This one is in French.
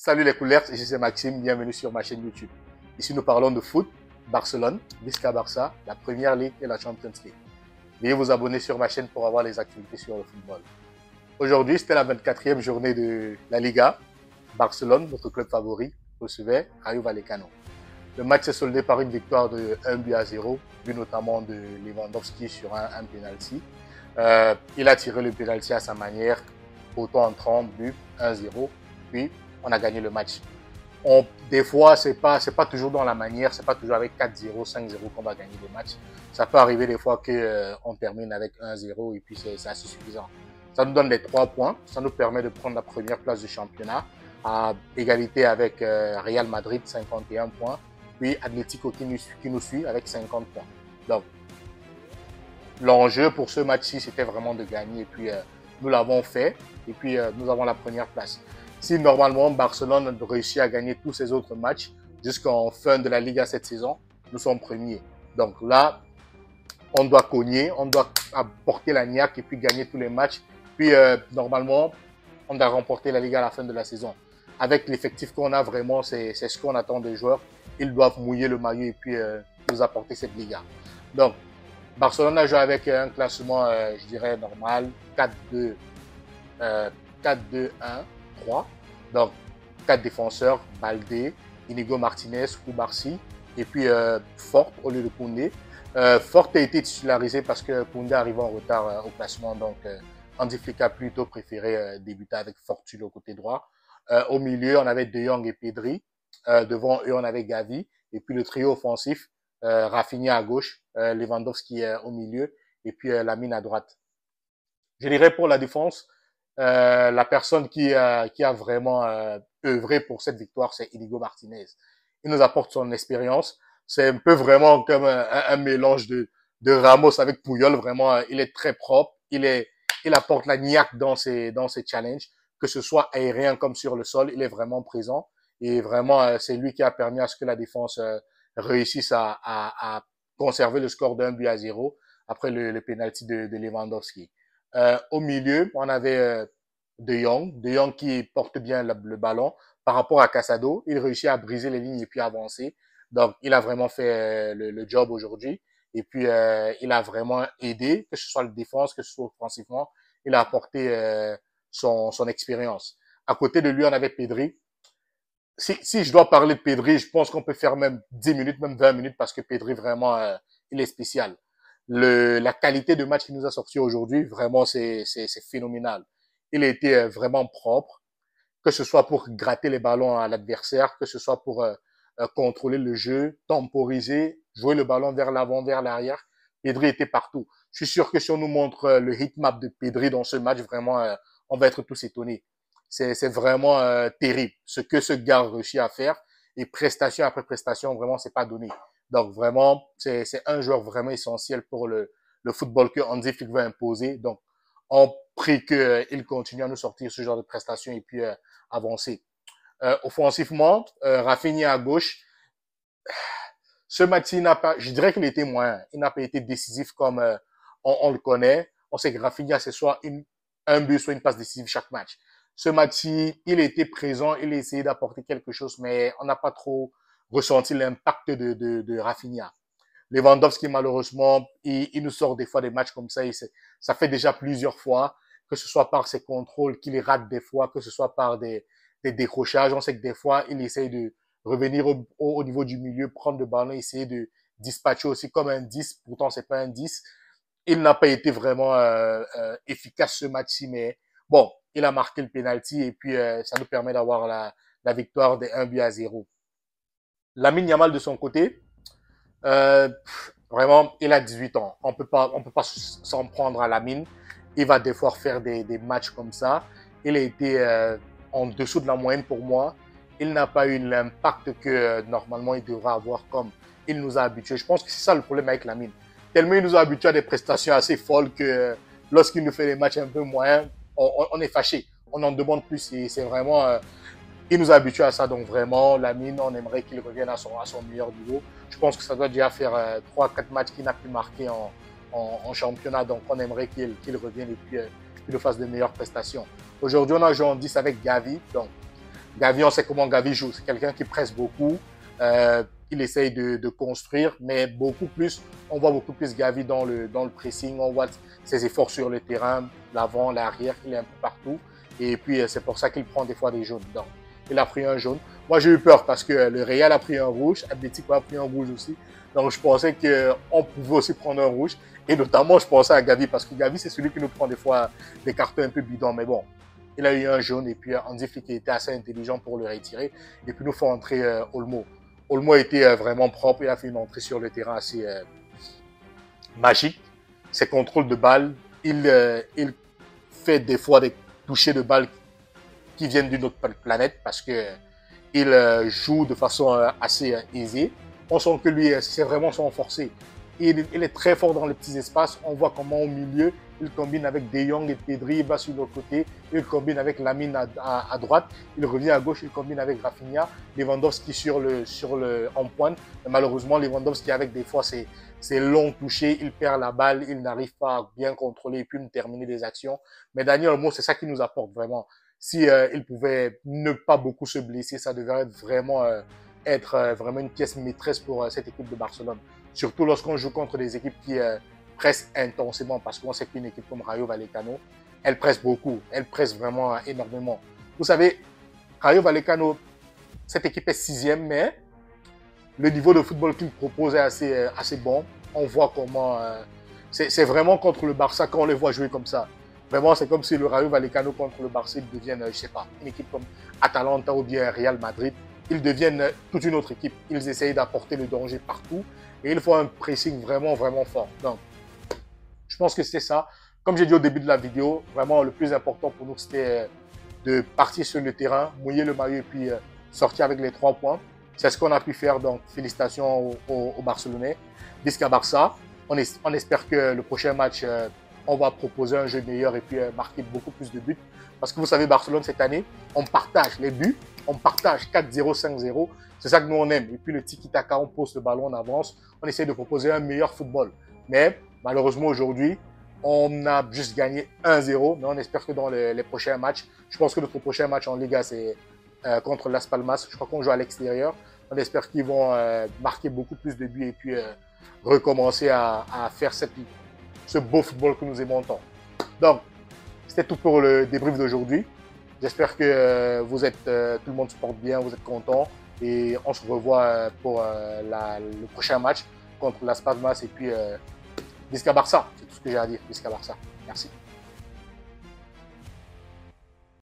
Salut les couleurs, ici c'est Maxime, bienvenue sur ma chaîne YouTube. Ici nous parlons de foot, Barcelone, Visca Barça, la Première Ligue et la Champions League. Veuillez vous abonner sur ma chaîne pour avoir les activités sur le football. Aujourd'hui, c'était la 24e journée de la Liga. Barcelone, notre club favori, recevait Rayo Vallecano. Le match s'est soldé par une victoire de 1-0, but notamment de Lewandowski sur un penalty. Il a tiré le penalty à sa manière, poteau entrant, but 1-0, puis on a gagné le match. Des fois, c'est pas toujours dans la manière, c'est pas toujours avec 4-0, 5-0 qu'on va gagner des matchs. Ça peut arriver des fois qu'on termine avec 1-0 et puis c'est assez suffisant. Ça nous donne les 3 points, ça nous permet de prendre la première place du championnat à égalité avec Real Madrid, 51 points, puis Atlético qui nous suit avec 50 points. Donc, l'enjeu pour ce match-ci, c'était vraiment de gagner et puis nous l'avons fait et puis nous avons la première place. Si normalement Barcelone réussit à gagner tous ses autres matchs jusqu'en fin de la Liga cette saison, nous sommes premiers. Donc là, on doit cogner, on doit apporter la niaque et puis gagner tous les matchs. Puis normalement, on doit remporter la Liga à la fin de la saison. Avec l'effectif qu'on a vraiment, c'est ce qu'on attend des joueurs. Ils doivent mouiller le maillot et puis nous apporter cette Liga. Donc, Barcelone a joué avec un classement, je dirais, normal, 4-2, 4-2-1. 3. Donc, 4 défenseurs, Baldé, Inigo Martinez, Koubarsi, et puis Forte au lieu de Koundé. Forte a été titularisé parce que Koundé arrive en retard au classement, donc Hansi Flick a plutôt préféré débuter avec Forte sur le côté droit. Au milieu, on avait De Jong et Pedri. Devant eux, on avait Gavi. Et puis le trio offensif, Rafinha à gauche, Lewandowski au milieu, et puis Lamine à droite. Je dirais pour la défense, la personne qui a vraiment œuvré pour cette victoire, c'est Inigo Martinez. Il nous apporte son expérience. C'est un peu vraiment comme un mélange de Ramos avec Puyol. Vraiment, il est très propre. Il apporte la niaque dans ses challenges, que ce soit aérien comme sur le sol. Il est vraiment présent. Et vraiment, c'est lui qui a permis à ce que la défense réussisse à conserver le score d'1-0 après le penalty de Lewandowski. Au milieu, on avait De Jong qui porte bien le ballon par rapport à Casado. Il réussit à briser les lignes et puis avancer. Donc, il a vraiment fait le job aujourd'hui. Et puis, il a vraiment aidé, que ce soit la défense, que ce soit offensivement. Il a apporté son expérience. À côté de lui, on avait Pedri. Si je dois parler de Pedri, je pense qu'on peut faire même 10 minutes, même 20 minutes, parce que Pedri, vraiment, il est spécial. La qualité de match qu'il nous a sorti aujourd'hui, vraiment, c'est phénoménal. Il a été vraiment propre, que ce soit pour gratter les ballons à l'adversaire, que ce soit pour contrôler le jeu, temporiser, jouer le ballon vers l'avant, vers l'arrière. Pedri était partout. Je suis sûr que si on nous montre le hitmap de Pedri dans ce match, vraiment, on va être tous étonnés. C'est vraiment terrible ce que ce gars réussit à faire et prestation après prestation, vraiment, c'est pas donné. Donc vraiment, c'est un joueur vraiment essentiel pour le football que Hansi Flick va imposer. Donc, on prie qu'il continue à nous sortir ce genre de prestations et puis avancer. Offensivement, Rafinha à gauche, ce match, je dirais qu'il était moyen. Il n'a pas été décisif comme on le connaît. On sait que Rafinha, c'est soit un but, soit une passe décisive chaque match. Ce match-ci, il était présent, il a essayé d'apporter quelque chose, mais on n'a pas trop ressenti l'impact de Rafinha. Lewandowski, malheureusement, il nous sort des fois des matchs comme ça. Ça fait déjà plusieurs fois, que ce soit par ses contrôles qu'il rate des fois, que ce soit par des décrochages. On sait que des fois, il essaye de revenir au niveau du milieu, prendre le ballon, essayer de dispatcher aussi comme un 10. Pourtant, c'est pas un 10. Il n'a pas été vraiment efficace ce match-ci, mais bon, il a marqué le penalty et puis ça nous permet d'avoir la victoire des 1-0. Lamine Yamal de son côté, vraiment, il a 18 ans. On peut pas s'en prendre à Lamine. Il va des fois faire des matchs comme ça. Il a été en dessous de la moyenne pour moi. Il n'a pas eu l'impact que normalement il devrait avoir comme il nous a habitués. Je pense que c'est ça le problème avec Lamine. Tellement il nous a habitués à des prestations assez folles que lorsqu'il nous fait des matchs un peu moyens, on est fâché. On en demande plus. C'est vraiment il nous a habitués à ça. Donc vraiment, Lamine, on aimerait qu'il revienne à son meilleur niveau. Je pense que ça doit déjà faire 3-4 matchs qu'il n'a plus marqué en championnat. Donc on aimerait qu'il revienne et puis qu'il fasse de meilleures prestations. Aujourd'hui, on a joué en 10 avec Gavi. Donc Gavi, on sait comment Gavi joue. C'est quelqu'un qui presse beaucoup, il essaye de construire, mais beaucoup plus, on voit beaucoup plus Gavi dans le pressing, on voit ses efforts sur le terrain, l'avant, l'arrière, il est un peu partout. Et puis, c'est pour ça qu'il prend des fois des jaunes. Donc, il a pris un jaune. Moi, j'ai eu peur parce que le Real a pris un rouge, Atletico a pris un rouge aussi. Donc, je pensais qu'on pouvait aussi prendre un rouge. Et notamment, je pensais à Gavi parce que Gavi, c'est celui qui nous prend des fois des cartons un peu bidons. Mais bon, il a eu un jaune et puis Hansi Flick était assez intelligent pour le retirer. Et puis, nous faut entrer Olmo. Olmo était vraiment propre. Il a fait une entrée sur le terrain assez magique. Ses contrôles de balle, il fait des fois des touchés de balle qui viennent d'une autre planète parce que il joue de façon assez aisée. On sent que lui, c'est vraiment son forcé. Il est très fort dans les petits espaces. On voit comment au milieu, il combine avec De Jong et Pedri, il va sur l'autre côté, il combine avec Lamine à droite, il revient à gauche, il combine avec Rafinha, Lewandowski en pointe. Mais malheureusement, Lewandowski avec des fois c'est long touché, il perd la balle, il n'arrive pas à bien contrôler et puis terminer des actions. Mais Daniel Olmo, c'est ça qui nous apporte vraiment. Si il pouvait ne pas beaucoup se blesser, ça devrait être vraiment une pièce maîtresse pour cette équipe de Barcelone. Surtout lorsqu'on joue contre des équipes qui pressent intensément, parce qu'on sait qu'une équipe comme Rayo Vallecano, elle presse beaucoup, elle presse vraiment énormément. Vous savez, Rayo Vallecano, cette équipe est sixième, mais le niveau de football qu'il propose est assez bon. On voit comment c'est vraiment contre le Barça quand on les voit jouer comme ça. Vraiment, c'est comme si le Rayo Vallecano contre le Barça devienne, je sais pas, une équipe comme Atalanta ou bien Real Madrid. Ils deviennent toute une autre équipe. Ils essayent d'apporter le danger partout et il faut un pressing vraiment, vraiment fort. Donc, je pense que c'est ça. Comme j'ai dit au début de la vidéo, vraiment le plus important pour nous, c'était de partir sur le terrain, mouiller le maillot et puis sortir avec les 3 points. C'est ce qu'on a pu faire, donc félicitations aux Barcelonais. Visca Barça, on espère que le prochain match, on va proposer un jeu meilleur et puis marquer beaucoup plus de buts. Parce que vous savez, Barcelone, cette année, on partage les buts, on partage 4-0, 5-0. C'est ça que nous, on aime. Et puis le tiki-taka, on pose le ballon, on avance, on essaie de proposer un meilleur football. Mais malheureusement, aujourd'hui, on a juste gagné 1-0, mais on espère que dans les prochains matchs, je pense que notre prochain match en Liga, c'est contre Las Palmas. Je crois qu'on joue à l'extérieur. On espère qu'ils vont marquer beaucoup plus de buts et puis recommencer à faire ce beau football que nous aimons tant. Donc, c'était tout pour le débrief d'aujourd'hui. J'espère que tout le monde se porte bien, vous êtes contents. Et on se revoit pour le prochain match contre Las Palmas et puis Visca Barça. C'est tout ce que j'ai à dire, Visca Barça. Merci.